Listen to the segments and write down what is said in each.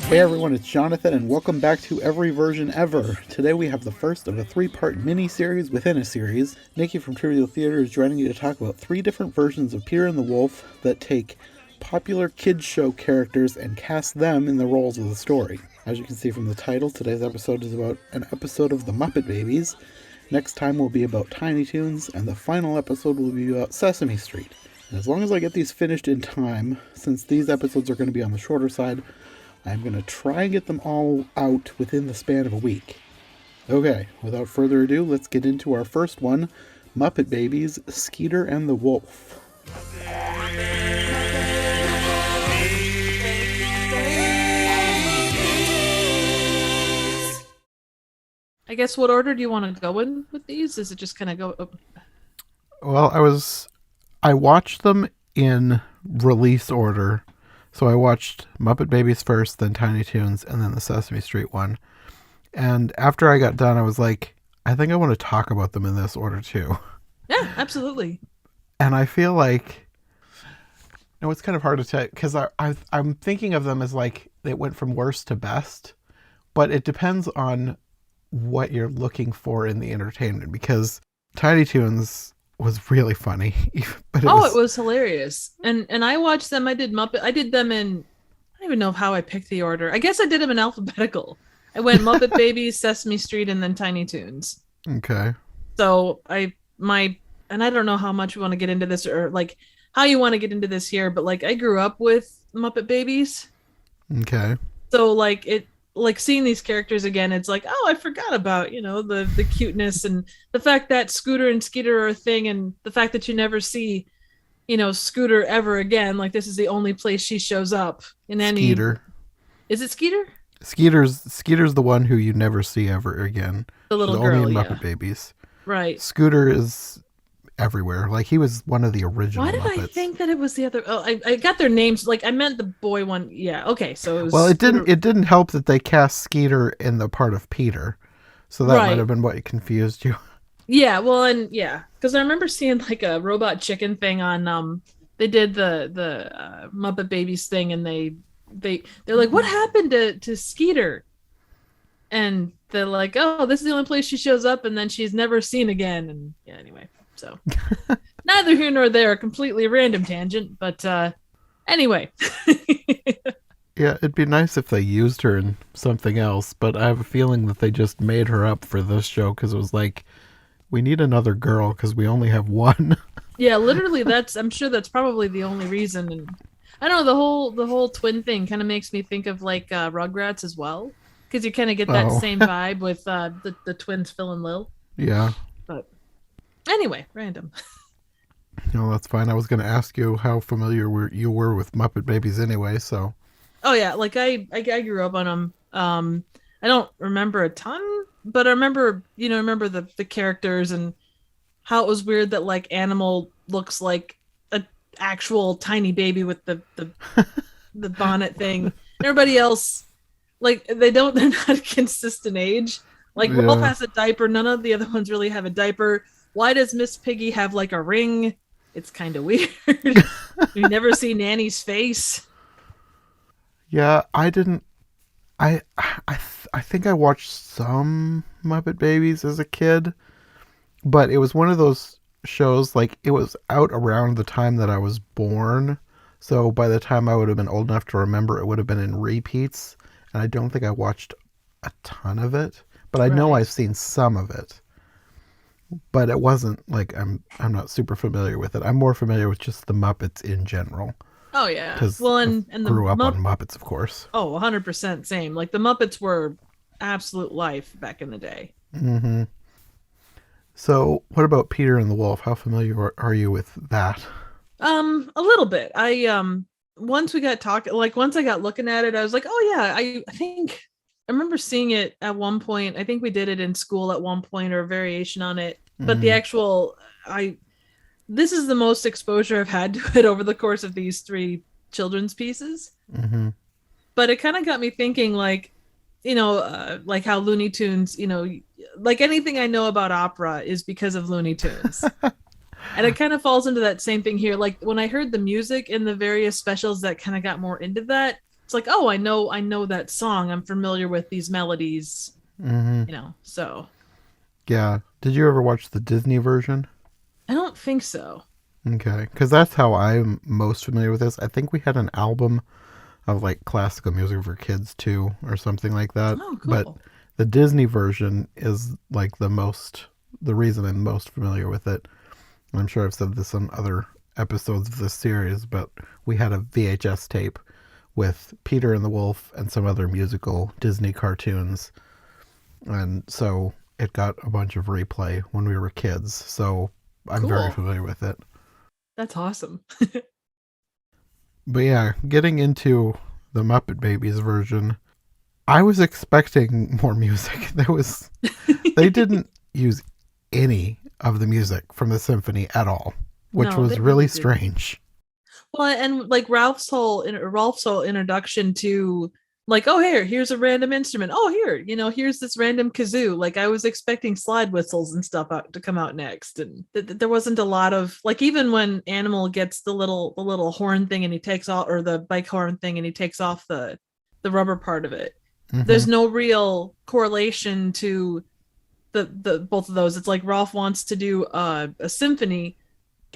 Hey everyone, it's Jonathan, and welcome back to Every Version Ever. Today we have the first of a three-part mini-series within a series. Nikki from Trivial Theater is joining you to talk about three different versions of Peter and the Wolf that take popular kids show characters and cast them in the roles of the story. As you can see from the title, today's episode is about an episode of the Muppet Babies. Next time will be about Tiny Toons, and the final episode will be about Sesame Street. And as long as I get these finished in time, since these episodes are going to be on the shorter side, I'm going to try and get them all out within the span of a week. Okay, without further ado, let's get into our first one, Muppet Babies, Skeeter and the Wolf. I guess what order do you want to go in with these? Is it just kind of go up? Well, I watched them in release order. So I watched Muppet Babies first, then Tiny Toons, and then the Sesame Street one. And after I got done, I was like, I think I want to talk about them in this order too. Yeah, absolutely. And I feel like, it's kind of hard to tell, because I'm thinking of them as like, they went from worst to best. But it depends on what you're looking for in the entertainment, because Tiny Toons was really funny. But it was hilarious. And I watched them. I did them in, I don't even know how I picked the order. I guess I did them in alphabetical. I went Muppet Babies, Sesame Street, and then Tiny Toons. Okay. So and I don't know how much we want to get into this, or like how you want to get into this here, but like I grew up with Muppet Babies. Okay. So like seeing these characters again, it's like, oh, I forgot about, the cuteness and the fact that Scooter and Skeeter are a thing, and the fact that you never see, Scooter ever again. Like, this is the only place she shows up in any. Skeeter. Is it Skeeter? Skeeter's the one who you never see ever again. The little She's girl, only in yeah. Muppet Babies. Right. Scooter is everywhere. Like, he was one of the original Why did Muppets. I think that it was the other? Oh, I got their names. Like, I meant the boy one. Yeah. Okay. So it was. Well, it didn't help that they cast Skeeter in the part of Peter, so that might have been what confused you. Yeah. Well, and yeah, because I remember seeing like a robot chicken thing on. They did the Muppet Babies thing, and they're like, what happened to Skeeter? And they're like, oh, this is the only place she shows up, and then she's never seen again. And yeah, anyway. So neither here nor there, a completely random tangent, but anyway. Yeah, it'd be nice if they used her in something else, but I have a feeling that they just made her up for this show because it was like, we need another girl because we only have one. Yeah, literally, I'm sure that's probably the only reason. And I don't know, the whole twin thing kind of makes me think of like Rugrats as well, because you kind of get that same vibe with the twins Phil and Lil. Yeah. But anyway, random. No, that's fine. I was going to ask you how familiar you were with Muppet Babies anyway, so. Oh, yeah. Like, I grew up on them. I don't remember a ton, but I remember, the characters and how it was weird that, like, Animal looks like an actual tiny baby with the bonnet thing. Everybody else, like, they're not a consistent age. Like, yeah. Wolf has a diaper. None of the other ones really have a diaper. Why does Miss Piggy have like a ring? It's kind of weird. You never see Nanny's face. Yeah, I didn't. I think I watched some Muppet Babies as a kid, but it was one of those shows, like, it was out around the time that I was born. So by the time I would have been old enough to remember, it would have been in repeats, and I don't think I watched a ton of it, but I know I've seen some of it. But it wasn't like I'm not super familiar with it. I'm more familiar with just the Muppets in general. Oh yeah. Well, and I grew up on Muppets, of course. Oh, 100% same. Like, the Muppets were absolute life back in the day. Mm-hmm. So, what about Peter and the Wolf? How familiar are you with that? A little bit. Once we got talking, like, once I got looking at it, I was like, oh yeah, I think I remember seeing it at one point. I think we did it in school at one point, or a variation on it. But the actual, this is the most exposure I've had to it over the course of these three children's pieces. Mm-hmm. But it kind of got me thinking, like, like how Looney Tunes, like anything I know about opera is because of Looney Tunes. And it kind of falls into that same thing here. Like, when I heard the music in the various specials that kind of got more into that, it's like, oh, I know that song. I'm familiar with these melodies, Hmm. So Yeah. Did you ever watch the Disney version? I don't think so. Okay, because that's how I'm most familiar with this. I think we had an album of like classical music for kids too, or something like that. Oh, But cool. the Disney version is like the reason I'm most familiar with it. And I'm sure I've said this on other episodes of this series, but we had a VHS tape with Peter and the Wolf and some other musical Disney cartoons. And so it got a bunch of replay when we were kids. So I'm very Cool. familiar with it. That's awesome. But yeah, getting into the Muppet Babies version, I was expecting more music. They didn't use any of the music from the symphony at all, which No, they was really really didn't. strange. Well, and like Ralph's whole introduction to like, oh, here's a random instrument. Oh, here's this random kazoo. Like I was expecting slide whistles and stuff to come out next, and there wasn't a lot of like, even when Animal gets the little horn thing and he takes off, or the bike horn thing and he takes off the rubber part of it. Hmm. There's no real correlation to the both of those. It's like Ralph wants to do a symphony,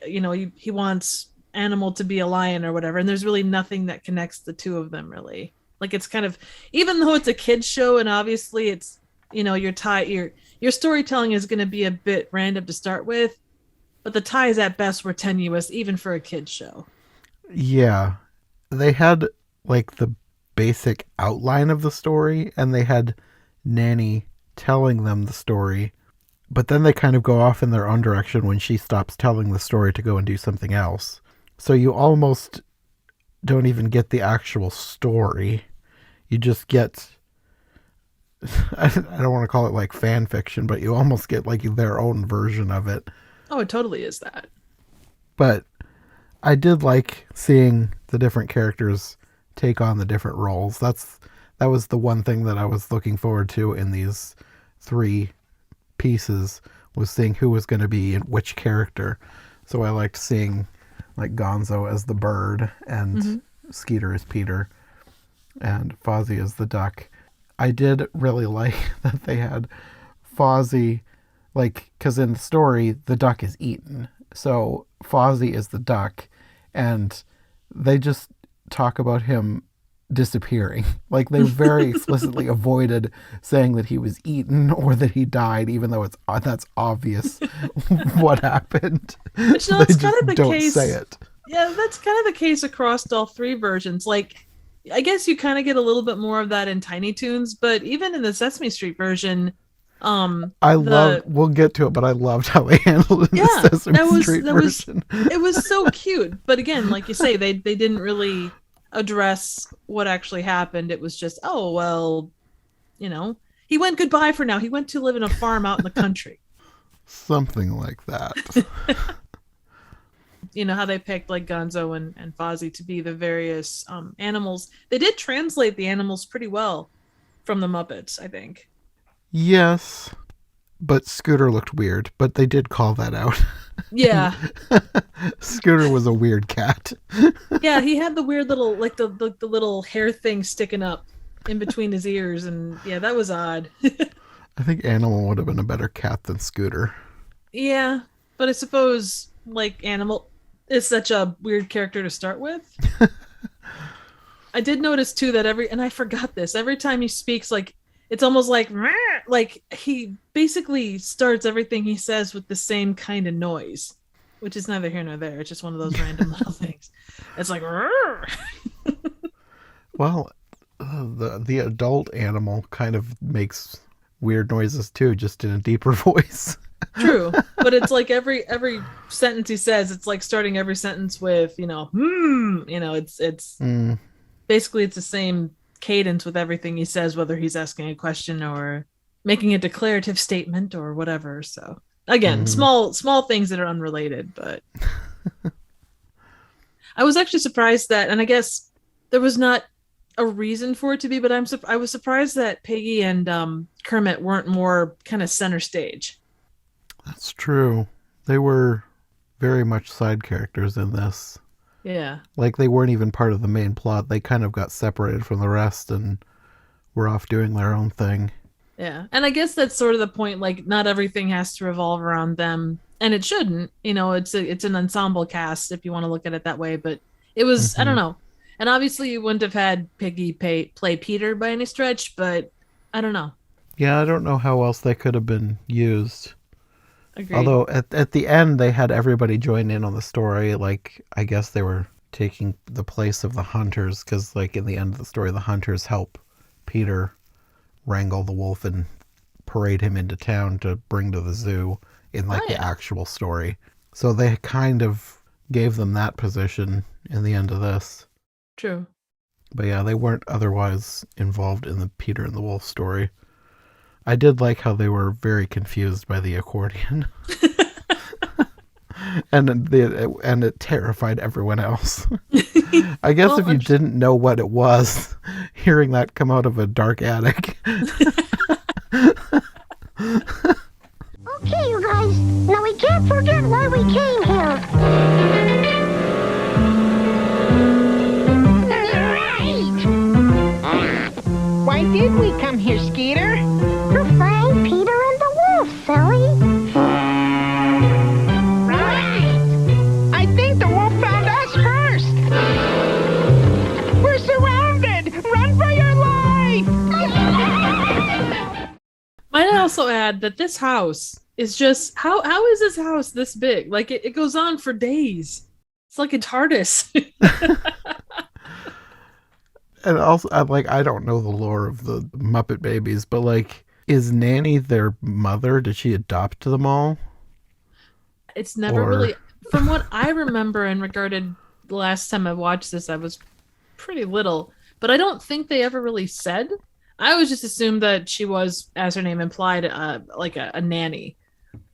he wants Animal to be a lion or whatever, and there's really nothing that connects the two of them really. Like it's kind of, even though it's a kids show and obviously it's, your storytelling is going to be a bit random to start with, but the ties at best were tenuous even for a kids show. Yeah, they had like the basic outline of the story, and they had Nanny telling them the story, but then they kind of go off in their own direction when she stops telling the story to go and do something else. So you almost don't even get the actual story. You just get I don't want to call it like fan fiction, but you almost get like their own version of it. Oh, it totally is that. But I did like seeing the different characters take on the different roles. That was the one thing that I was looking forward to in these three pieces, was seeing who was going to be in which character. So I liked seeing like Gonzo as the bird and Mm-hmm. Skeeter as Peter and Fozzie as the duck. I did really like that they had Fozzie, like, because in the story, the duck is eaten. So Fozzie is the duck, and they just talk about him disappearing. Like, they very explicitly avoided saying that he was eaten or that he died, even though that's obvious what happened. But They it's kind just of the don't say case. it. Yeah, that's kind of the case across all three versions. Like, I guess you kind of get a little bit more of that in Tiny Toons, but even in the Sesame Street version, the We'll get to it, but I loved how they handled it in the yeah, Sesame that was Street that was version. it was so cute. But again, like you say, they didn't really address what actually happened. It was just, oh well, you know, he went goodbye for now. He went to live in a farm out in the country. Something like that. How they picked like Gonzo and Fozzie to be the various animals. They did translate the animals pretty well from the Muppets, I think. Yes, but Scooter looked weird, but they did call that out. Yeah, Scooter was a weird cat. yeah, he had the weird little like the little hair thing sticking up in between his ears, and yeah, that was odd. I think Animal would have been a better cat than Scooter. Yeah, but I suppose like Animal is such a weird character to start with. I did notice too that and I forgot this, every time he speaks, like it's almost like he basically starts everything he says with the same kind of noise, which is neither here nor there. It's just one of those random little things. It's like Well, the adult Animal kind of makes weird noises too, just in a deeper voice. true, but it's like every sentence he says, it's like starting every sentence with it's Mm, basically it's the same cadence with everything he says, whether he's asking a question or making a declarative statement or whatever. So again, mm. small things that are unrelated, but I was actually surprised that, and I guess there was not a reason for it to be, but I was surprised that Piggy and Kermit weren't more kind of center stage. That's true. They were very much side characters in this. Yeah. Like they weren't even part of the main plot. They kind of got separated from the rest and were off doing their own thing. Yeah. And I guess that's sort of the point. Like, not everything has to revolve around them. And it shouldn't. It's an ensemble cast if you want to look at it that way. But it was, I don't Hmm. know. And obviously you wouldn't have had Piggy play Peter by any stretch, but I don't know. Yeah, I don't know how else they could have been used. Agreed. Although at the end they had everybody join in on the story. Like I guess they were taking the place of the hunters because like in the end of the story the hunters help Peter wrangle the wolf and parade him into town to bring to the zoo in Oh like the yeah. actual story. So they kind of gave them that position in the end of this. True. But yeah, they weren't otherwise involved in the Peter and the Wolf story. I did like how they were very confused by the accordion, and it terrified everyone else. I guess Well, if you didn't know what it was, hearing that come out of a dark attic. Okay, you guys. Now we can't forget why we came here. Right! Why did we come here, Skeeter? To find Peter and the Wolf, silly. Right! I think the wolf found us first! We're surrounded! Run for your life! might I also add that this house is just how is this house this big? Like it goes on for days. It's like a TARDIS. And also, I don't know the lore of the Muppet Babies, but like, is Nanny their mother? Did she adopt them all? It's never Or really, from what I remember and regarded the last time I watched this, I was pretty little, but I don't think they ever really said. I always just assumed that she was, as her name implied, like a nanny,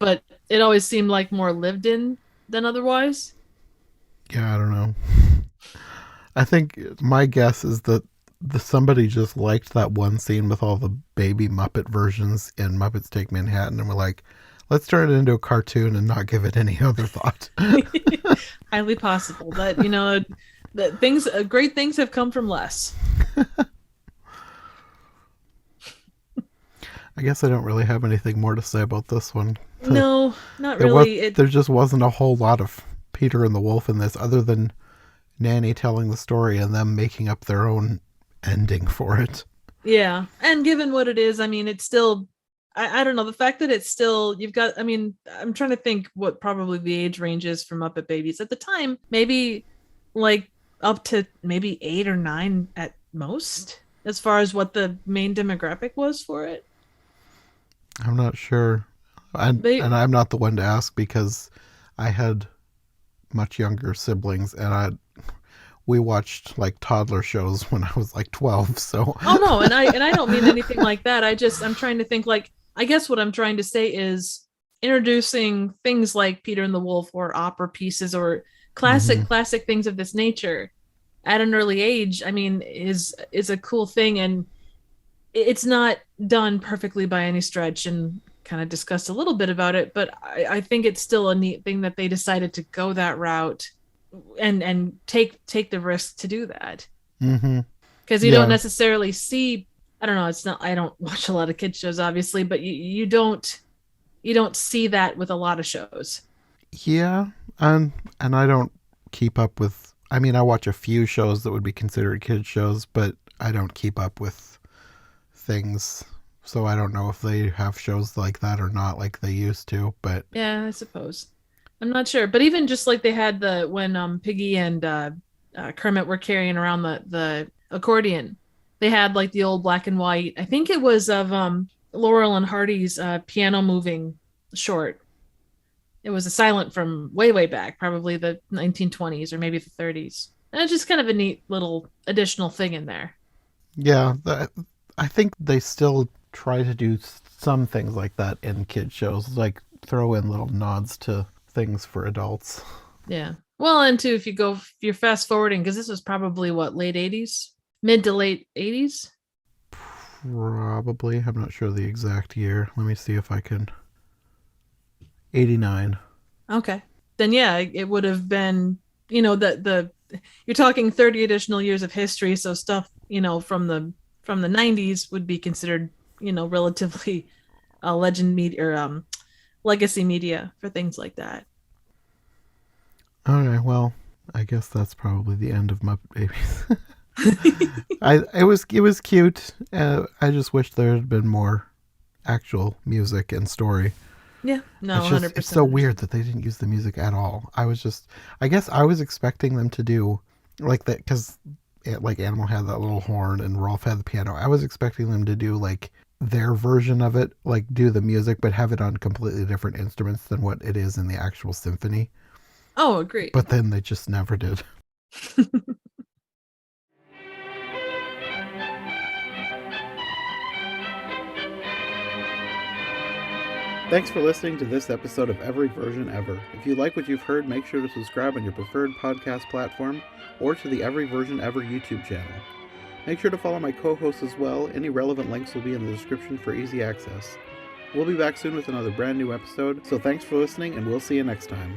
but it always seemed like more lived in than otherwise. yeah, I don't know. I think my guess is that somebody just liked that one scene with all the baby Muppet versions in Muppets Take Manhattan, and were like, let's turn it into a cartoon and not give it any other thought. Highly possible that that great things have come from less. I guess I don't really have anything more to say about this one. No, not There was really. there just wasn't a whole lot of Peter and the Wolf in this, other than Nanny telling the story and them making up their own ending for it. Yeah, and given what it is, I mean, it's still. I don't know, the fact that it's still you've got. I mean, I'm trying to think what probably the age range is for Muppet Babies at the time. Maybe like up to maybe 8 or 9 at most, as far as what the main demographic was for it. I'm not sure. They And I'm not the one to ask because I had much younger siblings and we watched like toddler shows when I was like 12, so Oh no, and I don't mean anything like that. I'm trying to think like I guess what I'm trying to say is introducing things like Peter and the Wolf or opera pieces or Mhm. classic things of this nature at an early age, I mean, is a cool thing and it's not done perfectly by any stretch and kind of discussed a little bit about it, but I think it's still a neat thing that they decided to go that route and take the risk to do that Mhm. because you don't Yeah. necessarily see. I don't know. It's not. I don't watch a lot of kids shows, obviously, but you don't see that with a lot of shows. Yeah. And I don't keep up with, I mean, I watch a few shows that would be considered kids shows, but I don't keep up with things. So I don't know if they have shows like that or not like they used to, but Yeah, I suppose. I'm not sure, but even just like they had the when Piggy and Kermit were carrying around the accordion, they had like the old black and white. I think it was of Laurel and Hardy's piano moving short. It was a silent from way back, probably the 1920s or maybe the 30s. And it's just kind of a neat little additional thing in there. yeah, I think they still try to do some things like that in kid shows, like throw in little nods to things for adults. Yeah. Well, and too, if you're fast forwarding, because this was probably what, late 80s, mid to late 80s. Probably. I'm not sure the exact year. Let me see if I can. 89. Okay. Then yeah, it would have been, the you're talking 30 additional years of history, so stuff, from the 90s would be considered, relatively legend media or legacy media for things like that. Okay, well, I guess that's probably the end of Muppet Babies. It was cute. I just wish there had been more actual music and story. Yeah, no, It's 100%. it's so weird that they didn't use the music at all. I guess I was expecting them to do like that because like Animal had that little horn and Rolf had the piano. I was expecting them to do like their version of it, like do the music, but have it on completely different instruments than what it is in the actual symphony. Oh, agreed. But then they just never did. Thanks for listening to this episode of Every Version Ever. If you like what you've heard, make sure to subscribe on your preferred podcast platform or to the Every Version Ever YouTube channel. Make sure to follow my co-hosts as well. Any relevant links will be in the description for easy access. We'll be back soon with another brand new episode, so thanks for listening and we'll see you next time.